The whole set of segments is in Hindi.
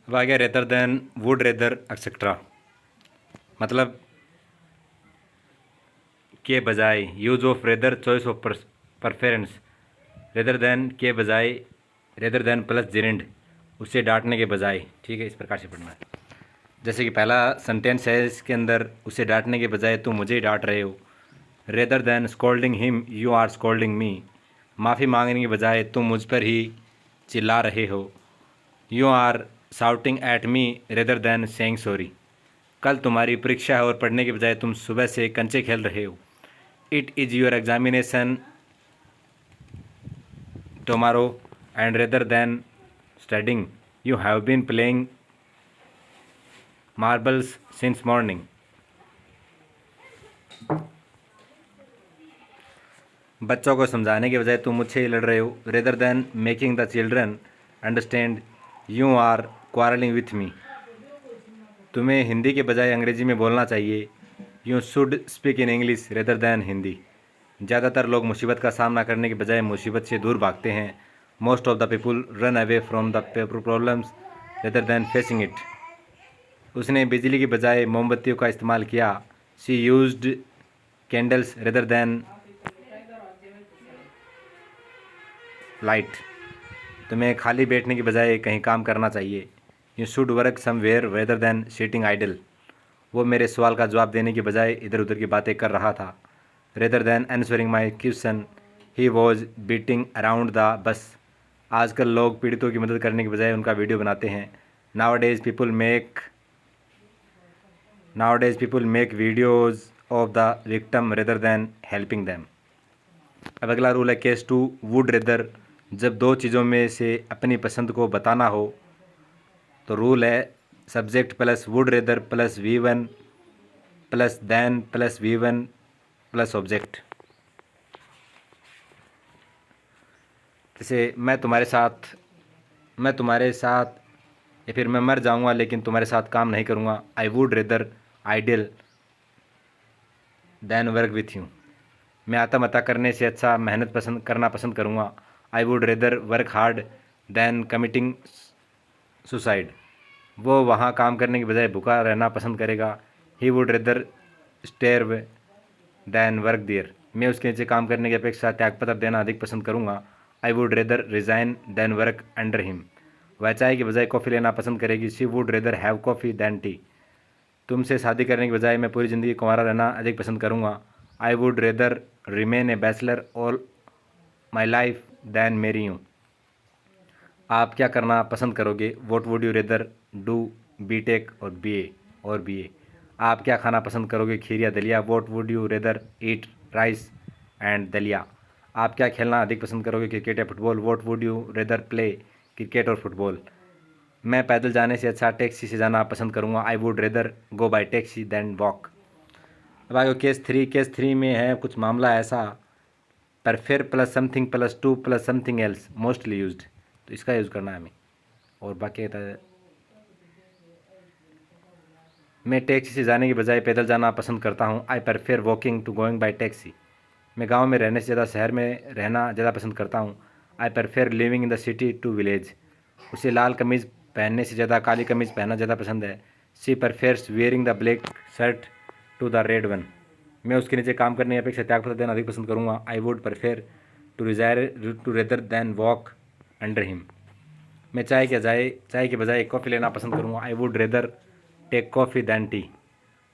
अब आ गया rather than, would rather etcetera. मतलब के बजाय, use of rather, choice of preference. Rather than के बजाय, रेदर देन प्लस जेरेंड, उसे डांटने के बजाय। ठीक है, इस प्रकार से पढ़ना है। जैसे कि पहला सेंटेंस है, इसके अंदर उसे डांटने के बजाय तुम मुझे ही डांट रहे हो। Rather than scolding him you are scolding me. माफ़ी मांगने के बजाय तुम मुझ पर ही चिल्ला रहे हो। You are shouting at me rather than saying sorry. कल तुम्हारी परीक्षा है और पढ़ने के बजाय तुम सुबह से कंचे खेल रहे हो। It is your examination tomorrow and rather than studying you have been playing marbles since morning. बच्चों को समझाने के बजाय तुम मुझसे ही लड़ रहे हो। Rather than making the children understand you are quarrelling with me. तुम्हें हिंदी के बजाय अंग्रेजी में बोलना चाहिए। You should speak in English rather than Hindi. ज़्यादातर लोग मुसीबत का सामना करने के बजाय मुसीबत से दूर भागते हैं। Most of the people run away from the problems rather than facing it. उसने बिजली की बजाय मोमबत्तियों का इस्तेमाल किया। She used candles rather than light. तुम्हें खाली बैठने की बजाय कहीं काम करना चाहिए। You should work somewhere rather than sitting idle. वो मेरे सवाल का जवाब देने के बजाय इधर उधर की बातें कर रहा था। Rather than answering my question he was beating around the bus. आजकल लोग पीड़ितों की मदद करने के बजाय उनका वीडियो बनाते हैं। Now days people make videos of the victim rather than helping them. अब अगला रूल है केस टू, वुड रेदर। जब दो चीज़ों में से अपनी पसंद को बताना हो तो रूल है subject plus would rather plus V1 plus than plus V1 plus object. जैसे मैं तुम्हारे साथ या फिर मैं मर जाऊंगा लेकिन तुम्हारे साथ काम नहीं करूंगा। I would rather ideal than work with you. मैं आत्महत्या करने से अच्छा मेहनत करना पसंद करूंगा। I would rather work hard than committing suicide. वो वहाँ काम करने के बजाय भूखा रहना पसंद करेगा। He would rather starve than work there. मैं उसके नीचे काम करने की अपेक्षा त्यागपत्र देना अधिक पसंद करूँगा। I would rather resign than work under him. वह चाय के बजाय कॉफ़ी लेना पसंद करेगी। She would rather have coffee than tea. तुमसे शादी करने के बजाय मैं पूरी ज़िंदगी कुंवारा रहना अधिक पसंद करूँगा। I would rather remain a bachelor all my life than marry you. आप क्या करना पसंद करोगे? What would you rather do, BTech और बीए। आप क्या खाना पसंद करोगे? खीर या दलिया? What would you rather eat, rice and daliya. आप क्या खेलना अधिक पसंद करोगे? क्रिकेट या football? What would you rather play, cricket और फुटबॉल। मैं पैदल जाने से अच्छा टैक्सी से जाना पसंद करूँगा। I would rather go by taxi than walk. अब आगे केस थ्री में है कुछ मामला ऐसा, prefer plus something plus to plus something else mostly used. तो इसका यूज़ करना है हमें। और बाकी कहता है मैं टैक्सी से जाने के बजाय पैदल जाना पसंद करता हूँ। I prefer walking to going by taxi. मैं गांव में रहने से ज़्यादा शहर में रहना ज़्यादा पसंद करता हूँ। I prefer living in the city to village. उसे लाल कमीज़ पहनने से ज़्यादा काली कमीज़ पहनना ज़्यादा पसंद है। She prefers wearing the black shirt to the red one. मैं उसके नीचे काम करने की अपेक्षा त्यागपत्र देना अधिक पसंद करूँगा। I would prefer to rather than walk under him. मैं चाय के बजाय कॉफ़ी लेना पसंद करूँगा। I would rather take coffee than tea.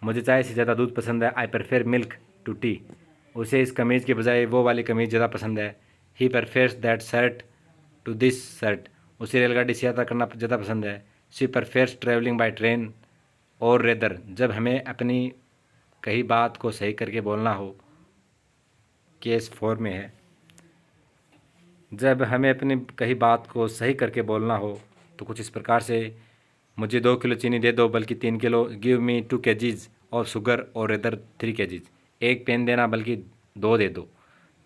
मुझे चाय से ज़्यादा दूध पसंद है। I prefer milk to tea. उसे इस कमीज़ के बजाय वो वाली कमीज़ ज़्यादा पसंद है। He prefers that shirt to this shirt. उसे रेलगाड़ी से यात्रा करना ज़्यादा पसंद है। She prefers travelling by train और रेदर। जब हमें अपनी कही बात को सही करके बोलना हो, केस 4 में है, जब हमें अपनी कही बात को सही करके बोलना हो तो कुछ इस प्रकार से, मुझे 2 किलो चीनी दे दो बल्कि 3 किलो। गिव मी 2 kgs और शुगर और रेदर 3 kgs। एक पेन देना बल्कि 2 दे दो।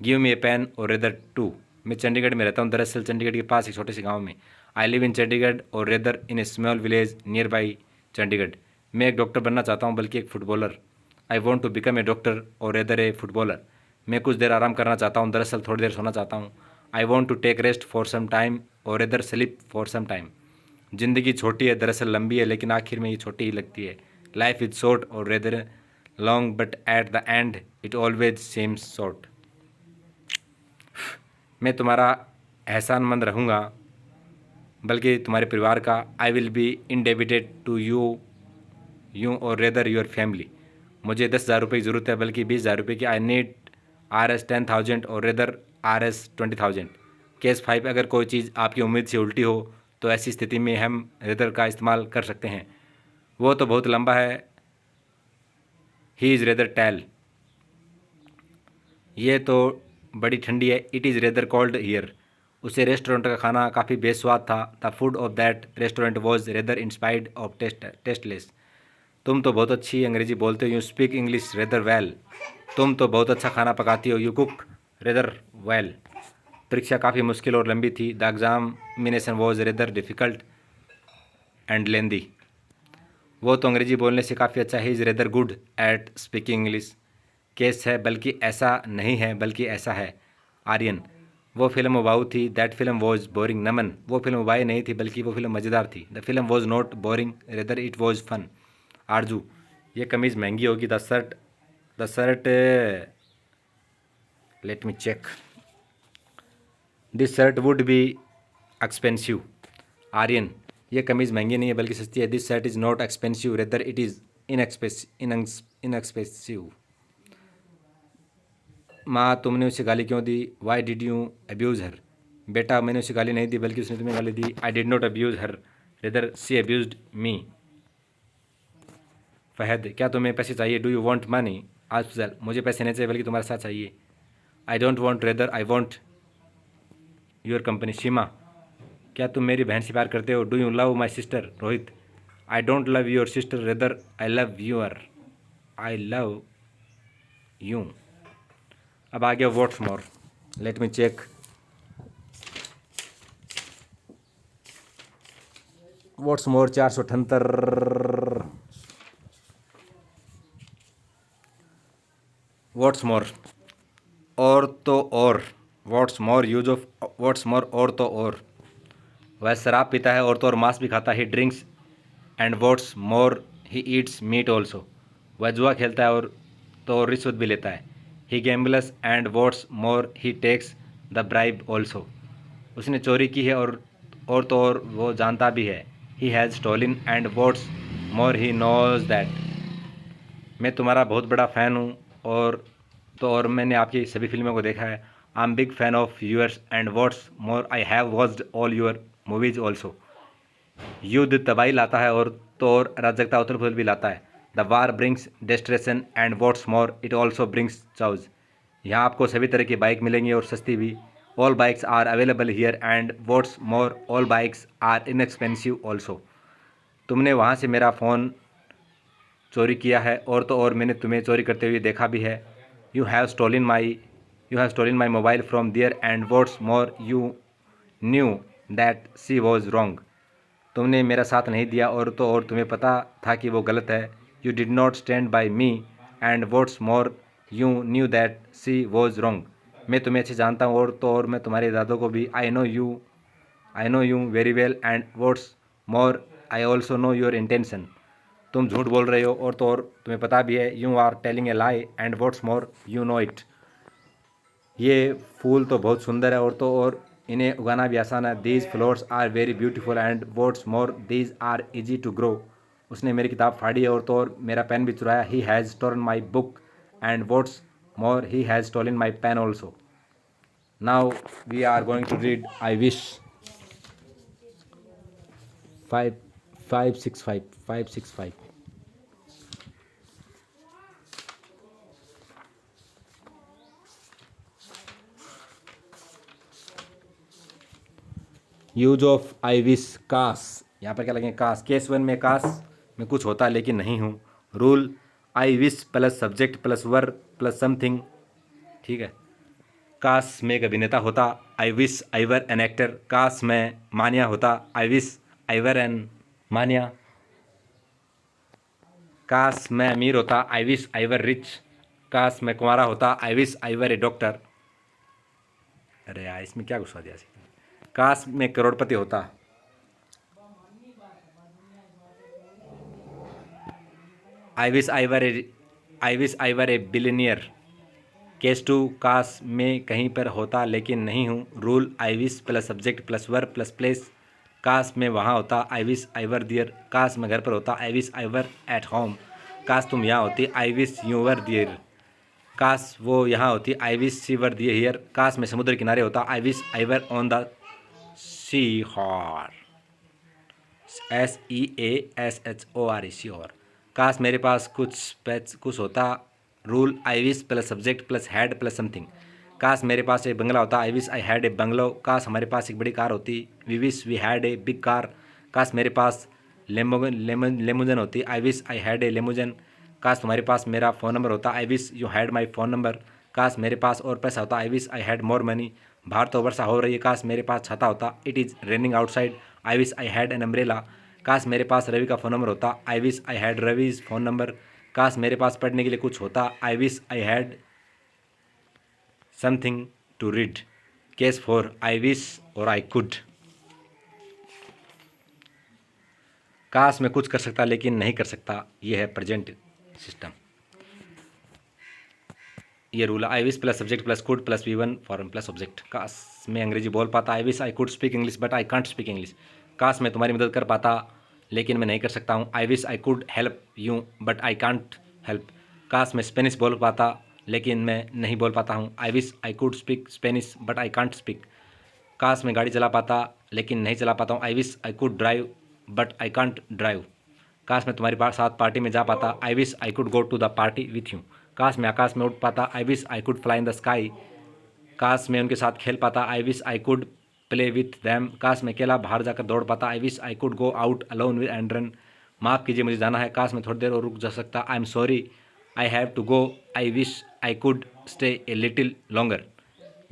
गिव मी ए पेन और रेदर 2। मैं चंडीगढ़ में रहता हूँ, दरअसल चंडीगढ़ के पास एक छोटे से गांव में। आई लिव इन चंडीगढ़ और rather in a small village near by Chandigarh. मैं एक डॉक्टर बनना चाहता हूँ बल्कि एक footballer. I want to become a doctor और रेदर ए फुटबॉलर। मैं कुछ देर आराम करना चाहता हूँ, दरअसल थोड़ी देर सोना चाहता हूँ। I want to take rest for some time और rather sleep for some time. ज़िंदगी छोटी है, दरअसल लंबी है, लेकिन आखिर में ये छोटी ही लगती है। लाइफ इज़ शॉर्ट और rather long, but at the end it always seems short. मैं तुम्हारा एहसानमंद रहूँगा, बल्कि तुम्हारे परिवार का। I will be indebted to you और रेदर योर फैमिली। मुझे 10,000 रुपये की ज़रूरत है, बल्कि 20,000 रुपये की। आई नीड Rs 10,000 और रेदर Rs 20,000। केस 5, अगर कोई चीज़ आपकी उम्मीद से उल्टी हो तो ऐसी स्थिति में हम रेदर का इस्तेमाल कर सकते हैं। वो तो बहुत लंबा है। He is rather tall. ये तो बड़ी ठंडी है। It is rather cold here. उसे रेस्टोरेंट का खाना काफ़ी बेस्वाद था। The food of that restaurant was rather inspired of tasteless. तुम तो बहुत अच्छी अंग्रेजी बोलते हो। You speak English rather well. तुम तो बहुत अच्छा खाना पकाती हो। You cook rather well. परीक्षा काफ़ी मुश्किल और लंबी थी। The examination was rather difficult and लेंदी। वो तो अंग्रेजी बोलने से काफ़ी अच्छा है। Is rather good at speaking English. Case है, बल्कि ऐसा नहीं है, बल्कि ऐसा है। आर्यन, वो फिल्म उबाऊ थी। That film was boring. Naman, वो फिल्म उबाई नहीं थी, बल्कि वो फिल्म मज़ेदार थी। The film was not boring rather it was fun. Arzoo, ये कमीज़ महंगी होगी। The shirt let me check. This shirt would be expensive. Aryan, ये कमीज़ महंगी नहीं है, बल्कि सस्ती है। This shirt is not expensive rather it is inexpensive. माँ, तुमने उसे गाली क्यों दी? Why did you abuse her? बेटा, मैंने उसे गाली नहीं दी, बल्कि उसने तुम्हें गाली दी। I did not abuse her rather she abused me. Fahad, क्या तुम्हें पैसे चाहिए? Do you want money? Afzal, मुझे पैसे नहीं चाहिए, बल्कि तुम्हारा साथ चाहिए। I don't want rather I want your company. Seema, क्या तुम मेरी बहन से प्यार करते हो? Do you love my sister? Rohit, I don't love your sister rather I love you. अब आ गया what's more. Late me check. What's more 478। What's more, और तो और। What's more use of what's more, और तो और। वह शराब पीता है और तो और मांस भी खाता है। ही drinks and what's more he eats meet also. वह जुआ खेलता है और तो और रिश्वत भी लेता है। He gambles and what's more he takes the bribe also. उसने चोरी की है और तो और वो जानता भी है। He has stolen and what's more he knows that. मैं तुम्हारा बहुत बड़ा फ़ैन हूँ, और तो और मैंने आपकी सभी फिल्मों को देखा है। I am big fan of yours and what's more I have watched all your movies also. युद्ध तबाही लाता है और तो और अराजकता उथल पुथल भी लाता है। The war brings destruction and what's more it also brings chaos. यहाँ आपको सभी तरह की बाइक मिलेंगी और सस्ती भी। All bikes are available here and what's more all bikes are inexpensive also. तुमने वहाँ से मेरा फ़ोन चोरी किया है, और तो और मैंने तुम्हें चोरी करते हुए देखा भी है। You have stolen my mobile from there and what's more you knew that she was wrong. तुमने मेरा साथ नहीं दिया, और तो और तुम्हें पता था कि वो गलत है। You did not stand by me and what's more you knew that she was wrong. मैं तुम्हें अच्छे जानता हूँ, और तो और मैं तुम्हारे इरादों को भी। I know you very well and what's more I also know your intention. तुम झूठ बोल रहे हो, और तो और तुम्हें पता भी है। You are telling a lie and what's more you know it. ये फूल तो बहुत सुंदर है, और तो और इन्हें उगाना भी आसान है। These flowers are very beautiful and what's more these are easy to grow. उसने मेरी किताब फाड़ी है, और तो और मेरा पेन भी चुराया। He has stolen my book and what's more he has stolen my pen also. Now we are going to read I wish 565 use of I wish काश। यहाँ पर क्या लगेंगे? काश। केस 1 में काश में कुछ होता लेकिन नहीं हूँ। Rule I wish plus subject plus verb plus something. ठीक है। काश में एक अभिनेता होता। I wish I were an actor. काश में मान्या होता। I wish I were an Manya. काश मैं अमीर होता। I wish I were rich. काश मैं कुंवारा होता। I wish I were a doctor. अरे यार, इसमें क्या गुस्सा दिया? काश मैं करोड़पति होता। I wish I were a billionaire. Case two, काश मैं कहीं पर होता लेकिन नहीं हूँ। Rule, I wish plus subject plus verb plus place. काश मैं वहाँ होता, आई विश आई वर दियर। काश मैं घर पर होता, I wish I were at home. काश तुम यहाँ होती, आई विश यू वर दियर। काश वो यहाँ होती, I wish she were there here. काश मैं समुद्र किनारे होता, I wish I were on the seashore. SEASHOR, shore. काश मेरे पास कुछ होता। Rule, I wish plus subject plus had plus something. काश मेरे पास एक बंगला होता, I wish I had a bungalow. काश हमारे पास एक बड़ी कार होती, we wish we had a big car. काश मेरे पास लेमुजन होती, आई विश आई हैड ए लेमुजन। काश तुम्हारे पास मेरा फ़ोन नंबर होता, I wish you had my phone number. काश मेरे पास और पैसा होता, I wish I had more money. बाहर तो वर्षा हो रही है, काश मेरे पास छाता होता, it is raining outside, I wish I had an umbrella. काश मेरे पास रवि का फ़ोन नंबर होता, I wish I had Ravi's phone number. काश मेरे पास पढ़ने के लिए कुछ होता, I wish I had something to read. Case 4, I wish और आई कुड। काश मैं कुछ कर सकता लेकिन नहीं कर सकता, ये है प्रेजेंट सिस्टम। ये रूल है, I wish plus subject plus could plus V1 form plus object. काश मैं अंग्रेजी बोल पाता, I wish I could speak English but I can't speak English. काश मैं तुम्हारी मदद कर पाता लेकिन मैं नहीं कर सकता हूँ, I wish I could help you but I can't help. काश मैं स्पेनिश बोल पाता लेकिन मैं नहीं बोल पाता हूँ, I wish I could speak Spanish but I can't speak. काश मैं गाड़ी चला पाता लेकिन नहीं चला पाता हूँ, I wish I could drive but I can't drive. काश मैं तुम्हारे साथ पार्टी में जा पाता, I wish I could go to the party with you. काश मैं आकाश में उड़ पाता, I wish I could fly in the sky. काश मैं उनके साथ खेल पाता, I wish I could play with them. काश मैं अकेला बाहर जाकर दौड़ पाता, I wish I could go out alone with and run. माफ़ कीजिए मुझे जाना है, काश मैं थोड़ी देर और रुक जा सकता, I am sorry I have to go, I wish I could stay a little longer.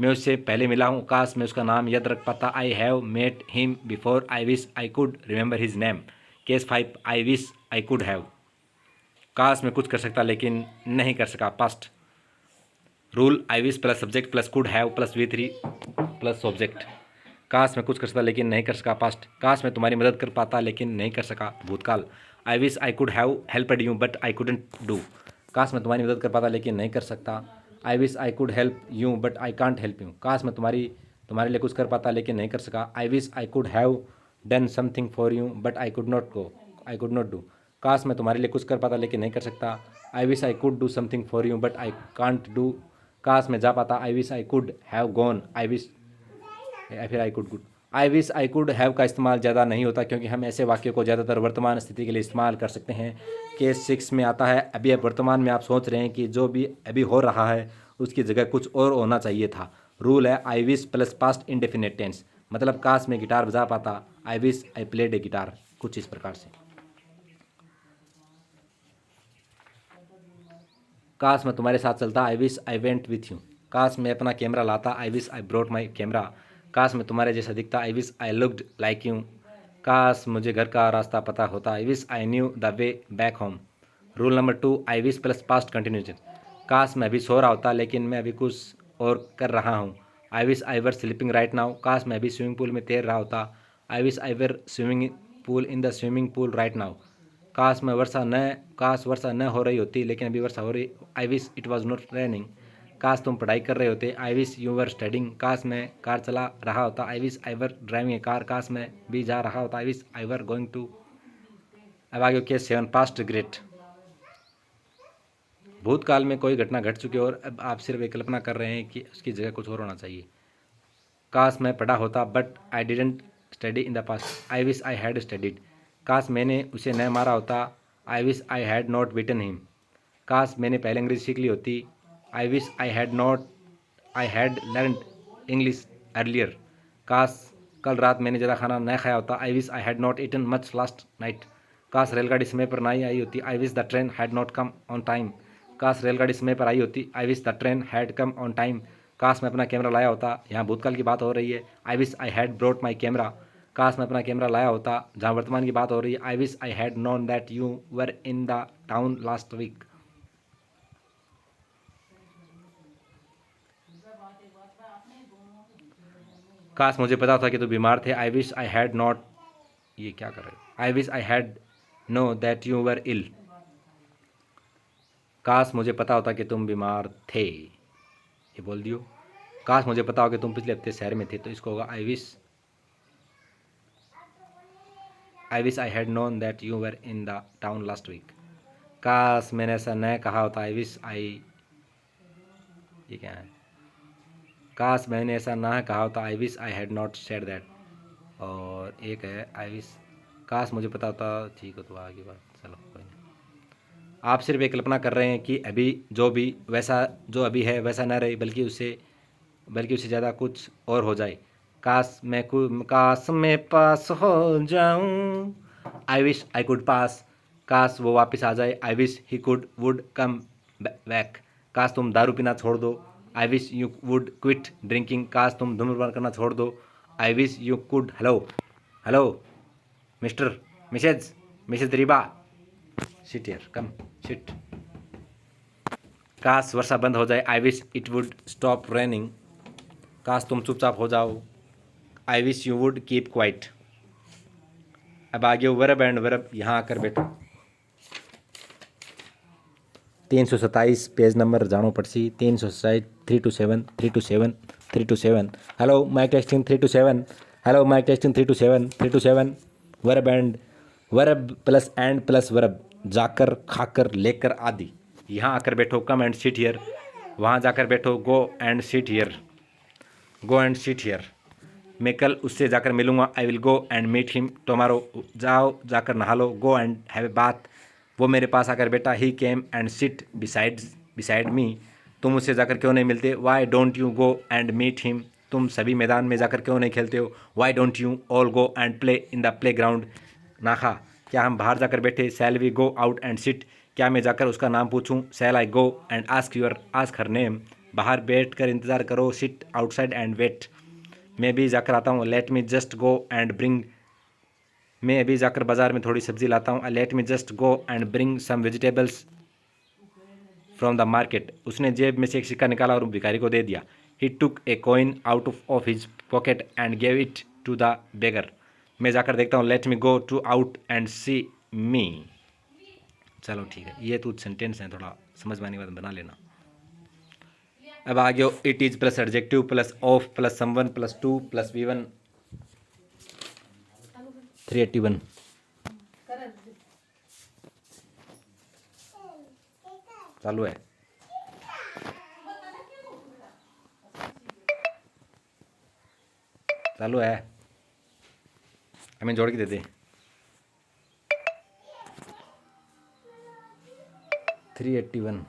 मैं उससे पहले मिला हूँ, काश मैं उसका नाम याद रख पाता, I have met him before, I wish I could remember his name. Case 5, I wish I could have. काश मैं कुछ कर सकता लेकिन नहीं कर सका, past. Rule, I wish plus subject plus could have plus V3 plus object. काश मैं कुछ कर सकता लेकिन नहीं कर सका, पास्ट। काश मैं तुम्हारी मदद कर पाता लेकिन नहीं कर सका, भूतकाल। आई wish I could have helped you but I couldn't do. काश मैं तुम्हारी मदद कर पाता लेकिन नहीं कर सकता, I wish I could help you but I can't help you. काश मैं तुम्हारे लिए कुछ कर पाता लेकिन नहीं कर सका, आई wish I could have done something for you but I could not do. काश मैं तुम्हारे लिए कुछ कर पाता लेकिन नहीं कर सकता, I wish I could do something for you but I can't do. काश मैं जा पाता, I wish I could have gone, I wish फिर I could good. I wish I could have का इस्तेमाल ज़्यादा नहीं होता क्योंकि हम ऐसे वाक्यों को ज़्यादातर वर्तमान स्थिति के लिए इस्तेमाल कर सकते हैं। केस 6 में आता है, अभी अब वर्तमान में आप सोच रहे हैं कि जो भी अभी हो रहा है उसकी जगह कुछ और होना चाहिए था। रूल है, I wish plus past indefinite tense. मतलब काश मैं गिटार बजा पाता, I wish I played a guitar, कुछ इस प्रकार से। काश मैं तुम्हारे साथ चलता, I wish I went with you. काश मैं अपना कैमरा लाता, I wish I brought my camera. काश मैं तुम्हारे जैसा दिखता, I wish I looked like you. काश मुझे घर का रास्ता पता होता, I wish I new the way back home. Rule number 2, I wish plus past continuation. काश मैं अभी सो रहा होता लेकिन मैं अभी कुछ और कर रहा हूँ, I wish I were sleeping right now. काश मैं अभी स्विमिंग पूल में तैर रहा होता, I wish I were swimming pool in the swimming pool right now. काश वर्षा न हो रही होती लेकिन अभी वर्षा हो रही, I wish it was not raining. काश तुम पढ़ाई कर रहे होते, I wish you were studying. काश मैं कार चला रहा होता, I wish I were driving a car. काश मैं भी जा रहा होता, I wish I were going too. अब आगे केस 7, पास्ट रिग्रेट। भूतकाल में कोई घटना घट चुकी है और अब आप सिर्फ एक कल्पना कर रहे हैं कि उसकी जगह कुछ और होना चाहिए। काश मैं पढ़ा होता but I didn't study in the past, I wish I had studied. काश मैंने उसे न मारा होता, I wish I had not beaten him. काश मैंने पहले अंग्रेजी सीख ली होती, I wish I had learned English earlier. काश कल रात मैंने ज़्यादा खाना न खाया होता, I wish I had not eaten much last night. काश रेलगाड़ी समय पर नहीं आई होती, I wish the train had not come on time. काश रेलगाड़ी समय पर आई होती, I wish the train had come on time. काश मैं अपना कैमरा लाया होता, यहाँ भूतकाल की बात हो रही है, I wish I had brought my camera. काश मैं अपना कैमरा लाया होता, जहाँ वर्तमान की बात हो रही है, I wish I had known that you were in the town last week. काश मुझे पता था कि तू बीमार थे, I wish I had not, ये क्या कर रहे हो, I wish I had know that you were ill. काश मुझे पता होता कि तुम बीमार थे, ये बोल दियो। काश मुझे पता हो कि तुम पिछले हफ्ते शहर में थे, तो इसको होगा I wish I had known that you were in the town last week. काश मैंने ऐसा न कहा होता, आई विश आई, ये क्या है, काश मैंने ऐसा ना कहा होता, I wish I had not said that. और एक है आई विश, काश मुझे पता होता, ठीक हो तो आगे बात, चलो कोई नहीं। आप सिर्फ एक कल्पना कर रहे हैं कि अभी जो अभी है वैसा ना रहे, बल्कि उससे ज़्यादा कुछ और हो जाए। काश मैं पास हो जाऊं, आई विश आई कुड पास। काश वो वापस आ जाए, I wish he could would come back. काश तुम दारू पीना छोड़ दो, I wish you would quit drinking. काश तुम धूम्रपान करना छोड़ दो, I wish you could. Hello hello mister, Mrs Reba, sit here, come sit. काश वर्षा बंद हो जाए, I wish it would stop raining. काश तुम चुपचाप हो जाओ, I wish you would keep quiet. अब आगे वर्ब एंड वर्ब, यहाँ आकर बैठो। 327 पेज नंबर जानो पड़सी। 327 327 327 327। Hello mike testing 327। Hello mike testing 327 327। Verb and verb plus and plus verb, जाकर, खाकर, लेकर आदि। यहाँ आकर बैठो, कम एंड सिट हियर। वहाँ जाकर बैठो, go and sit here, go and sit here. मैं कल उससे जाकर मिलूंगा, I will go and meet him tomorrow. जाओ जाकर नहा लो, go and have a bath. वो मेरे पास आकर बैठा, he came and sit beside me. तुम उससे जाकर क्यों नहीं मिलते, why don't you go and meet him. तुम सभी मैदान में जाकर क्यों नहीं खेलते हो, why don't you all go and play in the play ground. नाखा, क्या हम बाहर जाकर बैठे, shall we go out and sit. क्या मैं जाकर उसका नाम पूछूं, shall I go and ask her name. बाहर बैठ कर इंतज़ार करो, सिट आउटसाइड एंड वेट। मैं भी जाकर आता हूँ, let me just go and bring. मैं अभी जाकर बाजार में थोड़ी सब्जी लाता हूँ, let me just go and bring some vegetables from the market. उसने जेब में से एक सिक्का निकाला और भिखारी को दे दिया। He took a coin out of his pocket and gave it to the beggar. मैं जाकर देखता हूँ, let me go to out and see me. चलो ठीक है, ये तो सेंटेंस है, थोड़ा समझ में आने के बाद बना लेना। अब आ गया it is plus adjective plus of plus someone plus to plus V1 381। चालू है, चालू है, हमें जोड़ के दे दे। 381।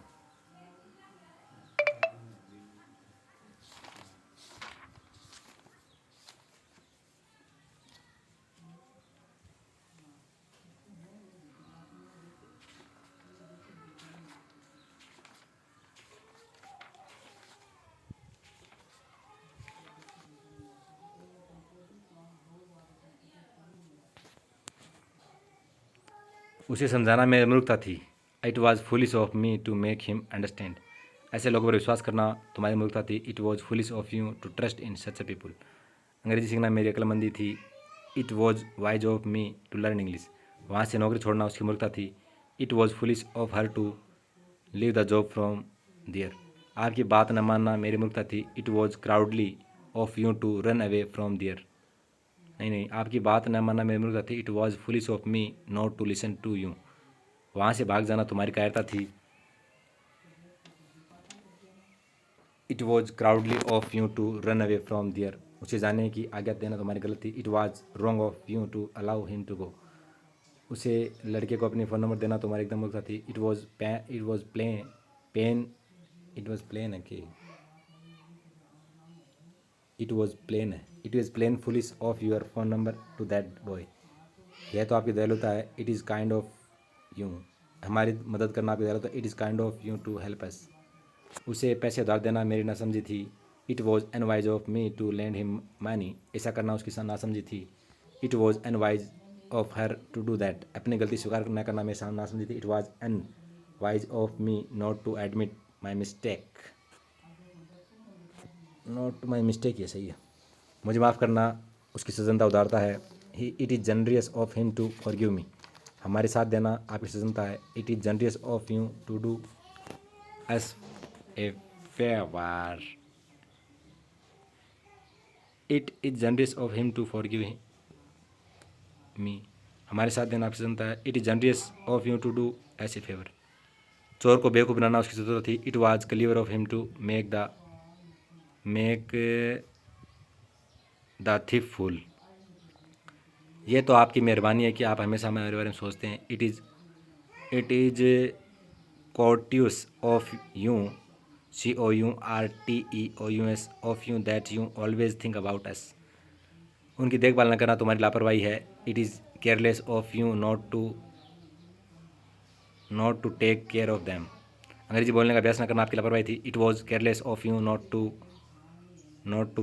उसे समझाना मेरी मूर्खता थी, it was foolish of me to make him understand. ऐसे लोगों पर विश्वास करना तुम्हारी मूर्खता थी, it was foolish of you to trust in such a people. अंग्रेजी सीखना मेरी अक्लमंदी थी, it was wise of me to learn English. वहाँ से नौकरी छोड़ना उसकी मूर्खता थी, it was foolish of her to leave the job from there. आपकी बात न मानना मेरी मूर्खता थी, it was cowardly of you to run away from there. नहीं, आपकी बात न मानना मेरी मूर्खता थी, it was foolish of me not to listen to you. वहाँ से भाग जाना तुम्हारी कायरता थी, it was cowardly of you to run away from there. उसे जाने की आज्ञा देना तुम्हारी गलत थी, it was wrong of you to allow him to go. उसे लड़के को अपनी फ़ोन नंबर देना तुम्हारी एकदम मूर्खता थी, इट वॉज प्लेन है कि it was plain foolish of your phone number to that boy. यह तो आपकी दयालुता है, it is kind of you. हमारी मदद करना आपकी दयालुता, it is kind of you to help us. उसे पैसे उधार देना मेरी नासमझी थी, it was unwise of me to land him money. ऐसा करना उसकी नासमझी थी, it was unwise of her to do that. अपनी गलती स्वीकार न करना मेरी नासमझी थी, it was unwise of me not to admit my mistake. ये सही है। मुझे माफ़ करना उसकी सजनता उदारता है, it is generous of him to forgive me. हमारे साथ देना आपकी सजनता है, it is generous of you to do us a favour, it is generous of him to forgive me, हमारे साथ देना आपसे जनता है। It is generous of you to do us a favour, चोर को बेवकूफ़ बनाना उसकी ज़रूरत थी। It was clever of him to make the thief fool, ये तो आपकी मेहरबानी है कि आप हमेशा हमारे बारे में सोचते हैं। It is courteous of you, COURTEOUS of you that you always think about us, उनकी देखभाल न करना तुम्हारी लापरवाही है। It is careless of you not to take care of them, अंग्रेजी बोलने का अभ्यास न करना आपकी लापरवाही थी। It was careless of you not to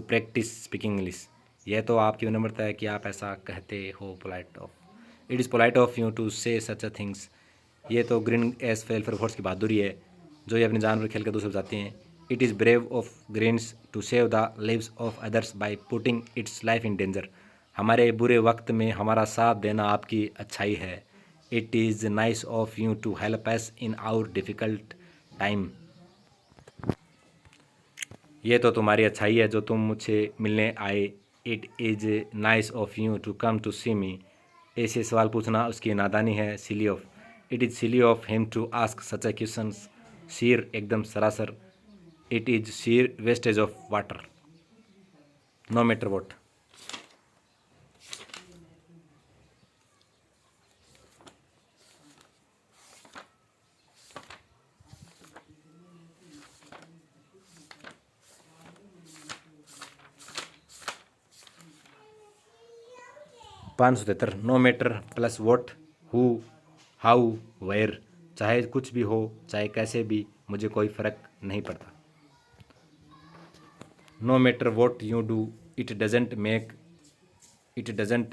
practise speaking English, यह तो आपकी विनम्रता है कि आप ऐसा कहते हो। Polite of, it is polite of you to say such a things, ये तो ग्रीन एस वेलफेयर फोर्स की बहादुरी है जो ये अपनी जान पर खेल कर दूसरे बचाते हैं। It is brave of greens to save the lives of others by putting its life in danger, हमारे बुरे वक्त में हमारा साथ देना आपकी अच्छाई है। It is nice of you to help us in our difficult time, ये तो तुम्हारी अच्छाई है जो तुम मुझसे मिलने आए। It is nice of you to come to see me, ऐसे सवाल पूछना उसकी नादानी है। Silly of, it is silly of him to ask such a question, sheer एकदम सरासर। It is sheer wastage of water, no matter what. $573, no matter plus what, who, how, where, चाहे कुछ भी हो चाहे कैसे भी, मुझे कोई फ़र्क नहीं पड़ता। No matter what you do, it doesn't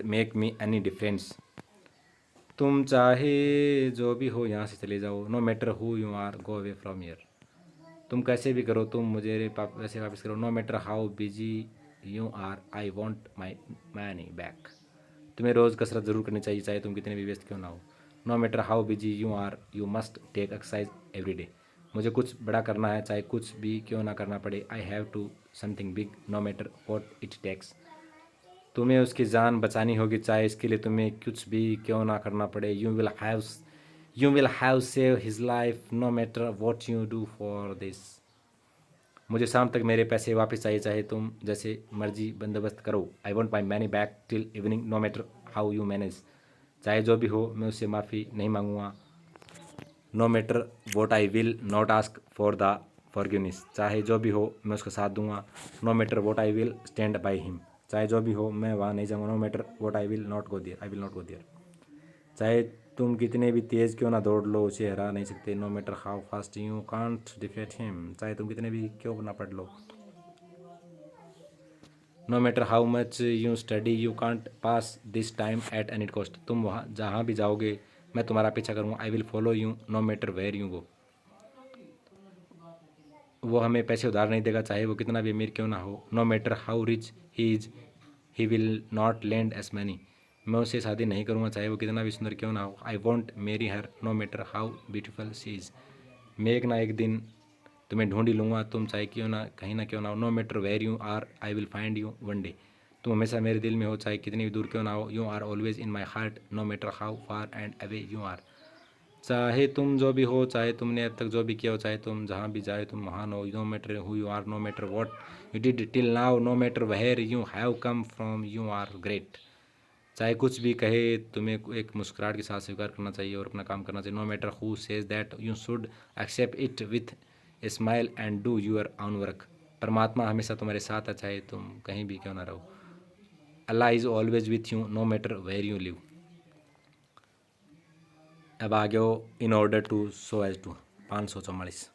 make me any difference, तुम चाहे जो भी हो यहाँ से चले जाओ। No matter who you are, go away from here, तुम कैसे भी करो तुम मुझे वैसे वापस करो। No matter how busy you are, I want my money back, तुम्हें रोज़ कसरत ज़रूर करनी चाहिए चाहे तुम कितने भी व्यस्त क्यों ना हो। No matter how busy you are, you must take exercise every day, मुझे कुछ बड़ा करना है चाहे कुछ भी क्यों ना करना पड़े। I have to something big, no matter what it takes, तुम्हें उसकी जान बचानी होगी चाहे इसके लिए तुम्हें कुछ भी क्यों ना करना पड़े। You will have save his life no matter what you do for this, मुझे शाम तक मेरे पैसे वापस चाहिए चाहे तुम जैसे मर्जी बंदोबस्त करो। I want my money back till evening, no matter how you manage, चाहे जो भी हो मैं उससे माफ़ी नहीं मांगूंगा। No matter what I will not ask for the forgiveness, चाहे जो भी हो मैं उसका साथ दूंगा। No matter what I will stand by him, चाहे जो भी हो मैं वहाँ नहीं जाऊँगा। No matter what I will not go there, चाहे तुम कितने भी तेज़ क्यों ना दौड़ लो उसे हरा नहीं सकते। No matter how fast you can't defeat him, चाहे तुम कितने भी क्यों ना पढ़ लो। No matter how much you study you can't pass this time at any cost, तुम वहाँ जहाँ भी जाओगे मैं तुम्हारा पीछा करूँगा। I will follow you no matter where you go, वो हमें पैसे उधार नहीं देगा चाहे वो कितना भी अमीर क्यों ना हो। No matter how rich he is he will not land as money, मैं उससे शादी नहीं करूँगा चाहे वो कितना भी सुंदर क्यों ना हो। I want marry her no matter how beautiful she is, मैं एक ना एक दिन तुम्हें ढूंढ ही लूँगा तुम चाहे क्यों ना कहीं ना क्यों ना हो। No matter where you are I will find you one day, तुम हमेशा मेरे दिल में हो चाहे कितनी भी दूर क्यों ना हो। You are always in my heart no matter how far and away you are, चाहे तुम जो भी हो चाहे तुमने अब तक जो भी किया हो चाहे तुम जहाँ भी जाए तुम महान हो। No matter who you are no matter what you did till now no matter where you have come from you are great, चाहे कुछ भी कहे तुम्हें एक मुस्कुराहट के साथ स्वीकार करना चाहिए और अपना काम करना चाहिए। No matter who says that you should accept it with a smile and do your own work, परमात्मा हमेशा तुम्हारे साथ है चाहे तुम कहीं भी क्यों ना रहो। Allah is always with you no matter where you live. अब आ गया in order to so as to 544,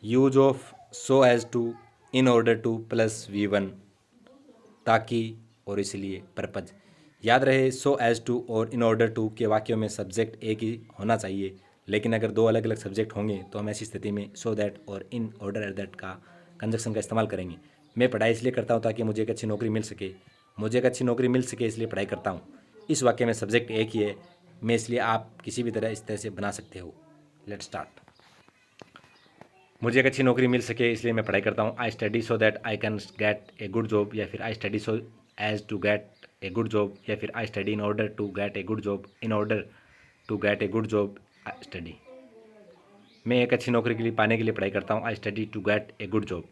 use of so as to in order to plus V1, ताकि और इसलिए पर्पज, याद रहे सो एज टू और इन ऑर्डर टू के वाक्यों में सब्जेक्ट एक ही होना चाहिए, लेकिन अगर दो अलग अलग सब्जेक्ट होंगे तो हम ऐसी स्थिति में सो दैट और इन ऑर्डर एट दैट का कंजक्शन का इस्तेमाल करेंगे। मैं पढ़ाई इसलिए करता हूँ ताकि मुझे एक अच्छी नौकरी मिल सके, इसलिए पढ़ाई करता हूँ। इस वाक्य में सब्जेक्ट एक ही है, मैं इसलिए आप किसी भी तरह इस तरह से बना सकते हो। Let's start. मुझे एक अच्छी नौकरी मिल सके इसलिए मैं पढ़ाई करता हूँ। I study so that I can get a good job, या फिर I study so as to get a good job, या फिर I study in order to get a good job, in order to get a good job study. मैं एक अच्छी नौकरी के लिए पाने के लिए पढ़ाई करता हूँ। I study to get a good job.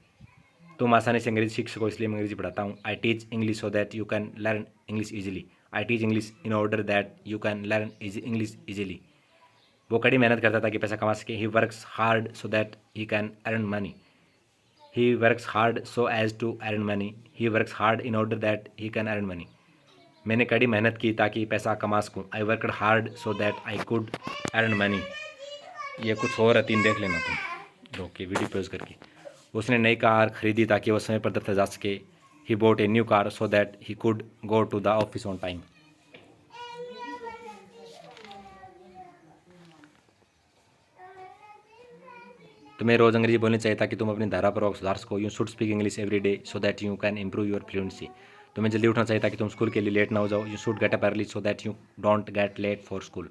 तुम आसानी से अंग्रेजी सीख सको इसलिए मैं अंग्रेजी पढ़ाता हूँ। I teach English so that you can learn English easily. I teach English in order that you can learn English easily. वो कड़ी मेहनत करता था कि पैसा कमा सके। He works hard so that he can earn money. He works hard so as to earn money. He works hard in order that he can earn money. मैंने कड़ी मेहनत की ताकि पैसा कमा सकूँ। I worked hard so that I could earn money. ये कुछ और है, 3 देख लेना तुम रोक के वीडियो पॉज करके। उसने नई कार खरीदी ताकि वह समय पर दफ्तर जा सके। He bought a new car so that he could go to the office on time. तुम्हें रोज़ अंग्रेजी बोलनी चाहिए ताकि तुम अपनी धारा पर सुधार सको। You should speak English every day so that you can improve your fluency. तुम्हें जल्दी उठना चाहिए ताकि तुम स्कूल के लिए लेट ना हो जाओ। You should get up early so that you don't get late for school.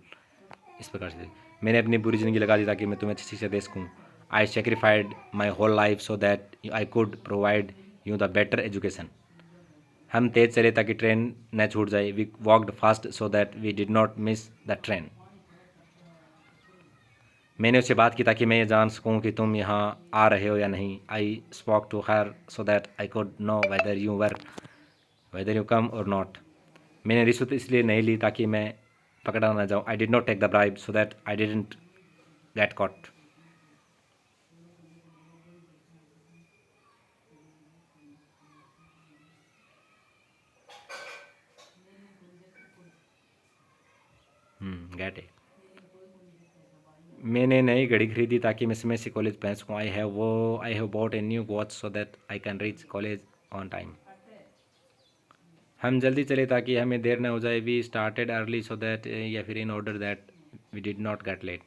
इस प्रकार से मैंने अपनी पूरी ज़िंदगी लगा दी ताकि मैं तुम्हें अच्छी शिक्षा दे सकूँ। I sacrificed my whole life so that I could provide you the better education. हम तेज़ चले ताकि ट्रेन न छूट जाए। We walked fast so that we did not miss the train. मैंने उससे बात की ताकि मैं ये जान सकूं कि तुम यहाँ आ रहे हो या नहीं। I spoke to her so that I could know whether you come or not. मैंने रिश्वत इसलिए नहीं ली ताकि मैं पकड़ा ना जाऊँ। I did not take the bribe so that I didn't get caught. Get a. मैंने नई घड़ी खरीदी ताकि मैं समय से कॉलेज पहुँच सकूँ। I have bought a new watch so that I can reach college on time. हम जल्दी चले ताकि हमें देर न हो जाए। We started early so that, या फिर in order that we did not get late.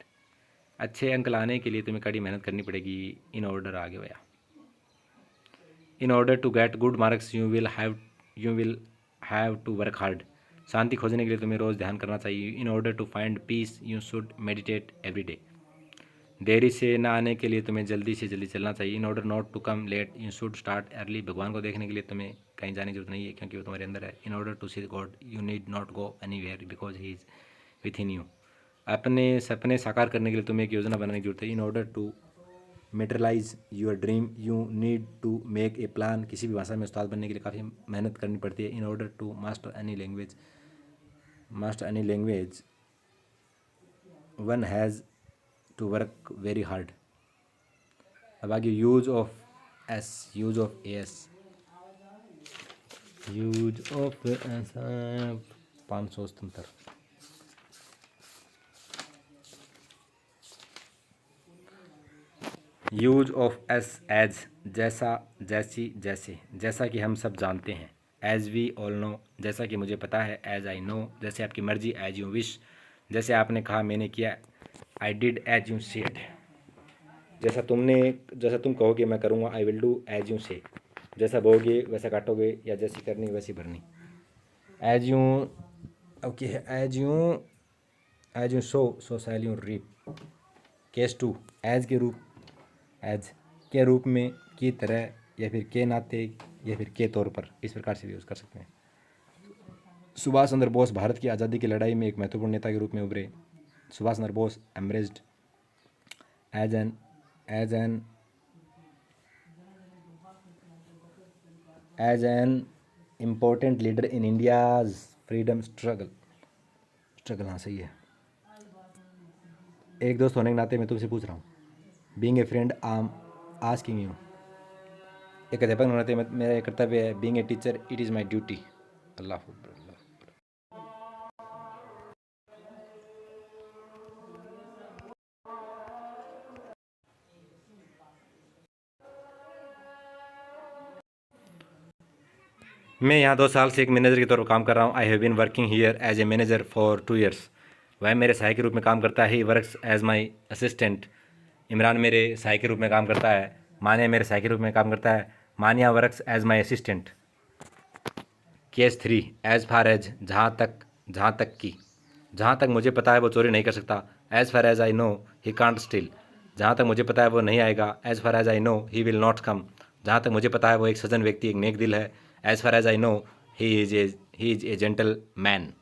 अच्छे अंक लाने के लिए तुम्हें कड़ी मेहनत करनी पड़ेगी। इन ऑर्डर आगे गया। In order to get good marks you will have to work hard. शांति खोजने के लिए तुम्हें रोज़ ध्यान करना चाहिए। In order to find peace you should meditate every day. देरी से ना आने के लिए तुम्हें जल्दी से जल्दी चलना चाहिए। In order not to come late you should start early. भगवान को देखने के लिए तुम्हें कहीं जाने की जरूरत नहीं है क्योंकि वो तुम्हारे अंदर है। In order to see God you need not go anywhere because he is within you. अपने सपने साकार करने के लिए तुम्हें एक योजना बनाने की जरूरत है। In order to materialise your dream you need to make a plan. किसी भी भाषा में उस्ताद बनने के लिए काफ़ी मेहनत करनी पड़ती है। In order to master any language one has to work very hard. अब आगे use of as 577। Use of as as जैसा, जैसी, जैसे, जैसा कि हम सब जानते हैं। एज वी ऑल नो जैसा कि मुझे पता है। एज आई नो जैसे आपकी मर्जी। एज यू विश जैसे आपने कहा मैंने किया। I did as you said जैसा तुम कहोगे मैं करूँगा। I will do as you say जैसा बोगे वैसा काटोगे, या जैसी करनी वैसी भरनी। एज यू ओके है। As you sow shall you reap. Case 2 एज के रूप में, की तरह, या फिर के नाते, या फिर के तौर पर। इस प्रकार से भी यूज़ कर सकते हैं। सुभाष चंद्र बोस भारत की आज़ादी की लड़ाई में एक महत्वपूर्ण नेता के रूप में उभरे। Subhash Chandra Bose emerged as an important leader in India's freedom struggle. हाँ सही है। एक दोस्त होने के नाते मैं तुमसे पूछ रहा हूँ। Being a friend I am asking you. एक अध्यापक होने के नाते मेरा कर्तव्य है। Being a teacher it is my duty. अल्लाह अकबर। मैं यहाँ 2 साल से एक मैनेजर के तौर पर काम कर रहा हूँ। I have been working here as a manager for 2 years। वह मेरे सहायक के रूप में काम करता है। He works as my assistant. Imran मेरे सहायक के रूप में काम करता है। मानिया मेरे सहायक के रूप में काम करता है। Mania works as my assistant. Case 3 as far as जहाँ तक जहाँ तक मुझे पता है वो चोरी नहीं कर सकता। As far as I know he can't steal. जहाँ तक मुझे पता है वो नहीं आएगा। As far as I know he will not come. जहाँ तक मुझे पता है वो एक सज्जन व्यक्ति, एक नेक दिल है। As far as I know he is a gentleman.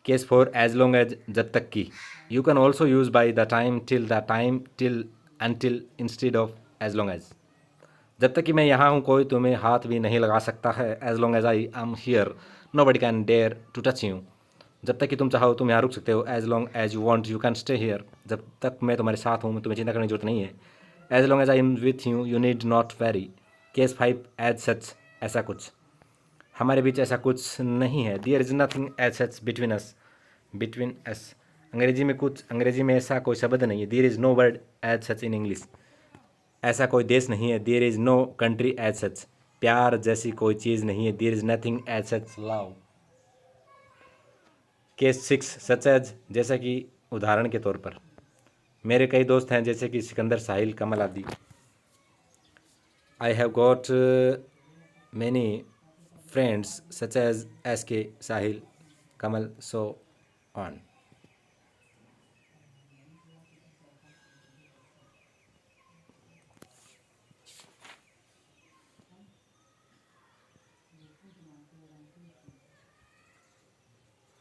Case four as long as, जब तक की। You can also use by the time till until instead of as long as. जब तक कि मैं यहाँ हूँ कोई तुम्हें हाथ भी नहीं लगा सकता है। As long as I am here nobody can dare to touch you. जब तक कि तुम चाहो तुम यहाँ रुक सकते हो। As long as you want you can stay here. जब तक मैं तुम्हारे साथ हूँ तुम्हें चिंता करने की जरूरत नहीं है। As long as I am with you need not worry. Case 5 as such, ऐसा कुछ हमारे बीच ऐसा कुछ नहीं है। There is nothing as such between us. अंग्रेजी में ऐसा कोई शब्द नहीं है। There is no word as such in English. ऐसा कोई देश नहीं है। There is no country as such. प्यार जैसी कोई चीज़ नहीं है। There is nothing as such love. Case 6 such as, जैसा कि उदाहरण के तौर पर। मेरे कई दोस्त हैं जैसे कि सिकंदर, साहिल, कमल आदि। I have got many friends such as S K, Sahil, Kamal, so on.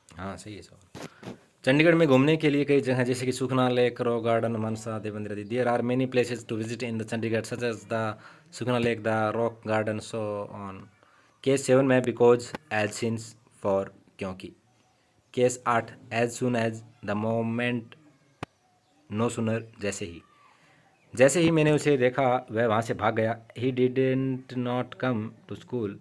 हाँ सही है सवाल। चंडीगढ़ में घूमने के लिए कई जगह जैसे कि Sukhna lake, rock garden, Mansa, Devendra आदि। There are many places to visit in the Chandigarh such as the Sukhna lake, the rock garden, so on. Case 7 में बिकॉज एज सिंस फॉर, क्योंकि। Case 8 as soon as, the moment, no sooner, जैसे ही मैंने उसे देखा वह वहाँ से भाग गया। He didn't not come to school.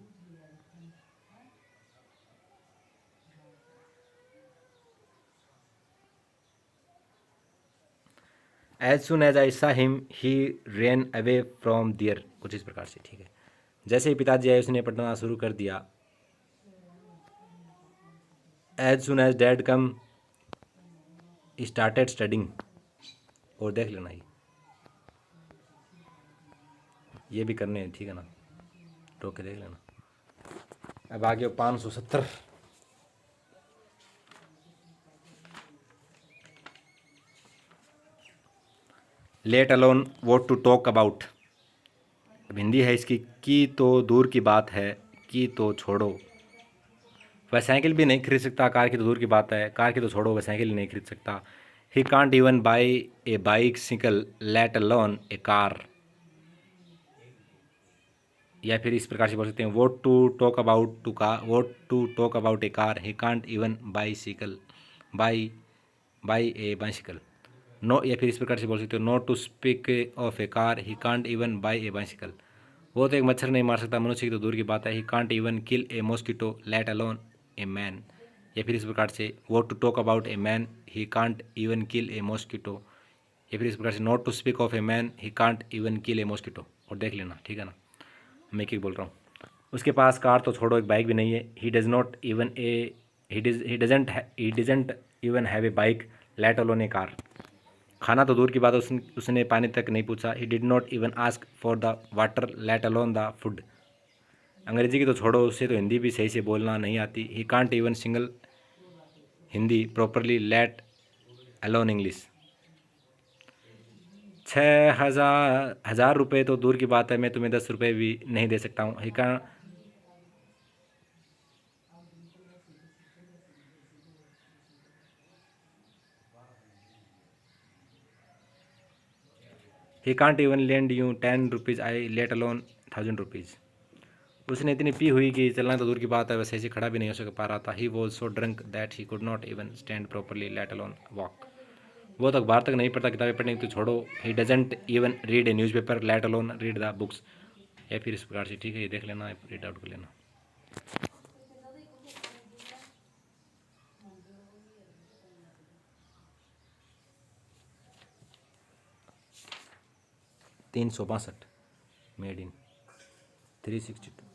As soon as I saw him he ran away from there, कुछ इस प्रकार से, ठीक है। जैसे ही पिताजी आए उसने पढ़ना शुरू कर दिया। एज सुन एज डैड कम स्टार्टेड स्टडिंग। और देख लेना ये भी करने हैं, ठीक है ना, रोक के देख लेना। अब आगे 570। Let alone what to talk about. अब हिंदी है इसकी। की तो दूर की बात है, की तो छोड़ो। वह साइकिल भी नहीं खरीद सकता। कार की तो दूर की बात है, कार की तो छोड़ो, वह साइकिल ही नहीं खरीद सकता। He can't even buy a bicycle let alone a car. या फिर इस प्रकार से बोल सकते हैं, not to talk about to car, not to talk about a car, he can't even bicycle buy buy a bicycle. No, या फिर इस प्रकार से बोल सकते हो, not to speak of a car, he can't even buy a bicycle. वो तो एक मच्छर नहीं मार सकता, मनुष्य की तो दूर की बात है। He can't even kill a mosquito let alone a man. या फिर इस प्रकार से, what to talk about a man, he can't even kill a mosquito. या फिर इस प्रकार से, not to speak of a man, he can't even kill a mosquito. और देख लेना, ठीक है ना, मैं क्या बोल रहा हूँ। उसके पास कार तो छोड़ो एक बाइक भी नहीं है। He does not even a he doesn't even have a bike late alone a car. खाना तो दूर की बात है, उसने पानी तक नहीं पूछा। He did not even ask for the water let alone the food. अंग्रेजी की तो छोड़ो, उससे तो हिंदी भी सही से बोलना नहीं आती। ही can't even single Hindi properly let alone English. 6,000 रुपये तो दूर की बात है, मैं तुम्हें 10 रुपये भी नहीं दे सकता हूँ। ही can't even lend you 10 rupees, I let alone 1,000 rupees. उसने इतनी पी हुई कि चलना तो दूर की बात है, वैसे ऐसे खड़ा भी नहीं हो सक पा रहा था। He was so drunk that he could not even stand properly let alone walk. वो तो अखबार तक नहीं पढ़ता, किताबें पढ़ने की तो छोड़ो। He doesn't even read A news paper let alone read the books. या फिर इस प्रकार से, ठीक है, ये देख लेना, रीड आउट कर लेना। 362 मेड इन 362।